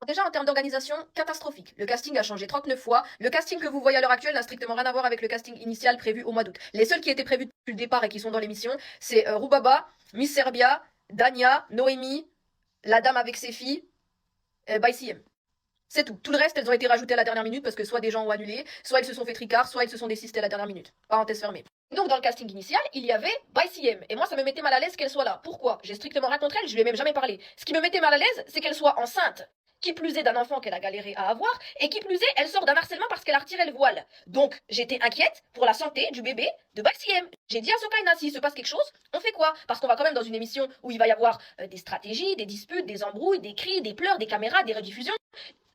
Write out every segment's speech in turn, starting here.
Déjà, en termes d'organisation, catastrophique. Le casting a changé 39 fois. Le casting que vous voyez à l'heure actuelle n'a strictement rien à voir avec le casting initial prévu au mois d'août. Les seuls qui étaient prévus depuis le départ et qui sont dans l'émission, c'est Rubaba, Miss Serbia, Dania, Noémie, la dame avec ses filles, ByCM. C'est tout. Tout le reste, elles ont été rajoutées à la dernière minute parce que soit des gens ont annulé, soit ils se sont fait tricard, soit ils se sont désistés à la dernière minute. Parenthèse fermée. Donc dans le casting initial, il y avait ByCM. Et moi, ça me mettait mal à l'aise qu'elle soit là. Pourquoi? J'ai strictement rien contre elle, je lui ai même jamais parlé. Ce qui me mettait mal à l'aise, c'est qu'elle soit enceinte. Qui plus est d'un enfant qu'elle a galéré à avoir, et qui plus est, elle sort d'un harcèlement parce qu'elle a retiré le voile. Donc, j'étais inquiète pour la santé du bébé de ByCM. J'ai dit à Sokaina, s'il se passe quelque chose, on fait quoi? Parce qu'on va quand même dans une émission où il va y avoir des stratégies, des disputes, des embrouilles, des cris, des pleurs, des caméras, des rediffusions.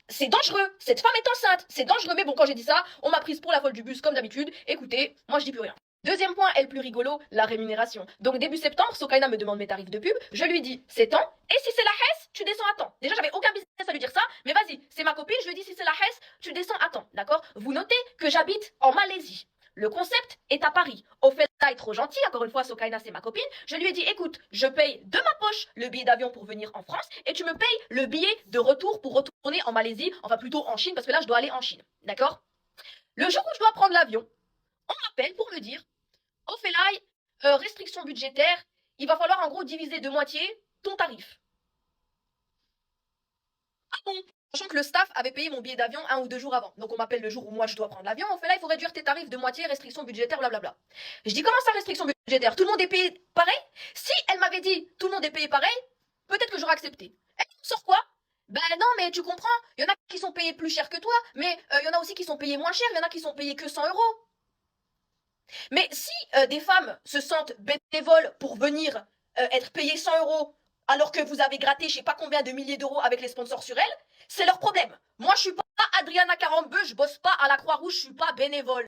C'est dangereux, cette femme est enceinte, c'est dangereux, mais bon, quand j'ai dit ça, on m'a prise pour la folle du bus, comme d'habitude. Écoutez, moi je dis plus rien. Deuxième point, et le plus rigolo, la rémunération. Donc début septembre, Sokaina me demande mes tarifs de pub, je lui dis c'est temps, et si c'est la Hesse, tu descends à temps. Déjà j'avais aucun business à lui dire ça, mais vas-y, c'est ma copine, je lui dis si c'est la Hesse, tu descends à temps, d'accord? Vous notez que j'habite en Malaisie. Le concept est à Paris. Ophélia est trop gentille, encore une fois, Sokaina c'est ma copine. Je lui ai dit, écoute, je paye de ma poche le billet d'avion pour venir en France et tu me payes le billet de retour pour retourner en Malaisie, enfin plutôt en Chine, parce que là je dois aller en Chine, d'accord? Le jour où je dois prendre l'avion, on m'appelle pour me dire, Ophélie, restriction budgétaire, il va falloir en gros diviser de moitié ton tarif. Ah bon? Sachant que le staff avait payé mon billet d'avion 1 ou 2 jours avant. Donc on m'appelle le jour où moi je dois prendre l'avion. On fait là, il faut réduire tes tarifs de moitié, restriction budgétaire, blablabla. Je dis comment ça, restriction budgétaire? Tout le monde est payé pareil? Si elle m'avait dit tout le monde est payé pareil, peut-être que j'aurais accepté. Elle sort quoi? Ben non, mais tu comprends, il y en a qui sont payés plus cher que toi, mais il y en a aussi qui sont payés moins cher, il y en a qui sont payés que 100 euros. Mais si des femmes se sentent bénévoles pour venir être payées 100 euros alors que vous avez gratté je sais pas combien de milliers d'euros avec les sponsors sur elles, c'est leur problème. Moi, je suis pas Adriana Carambeu, je bosse pas à la Croix-Rouge, je suis pas bénévole.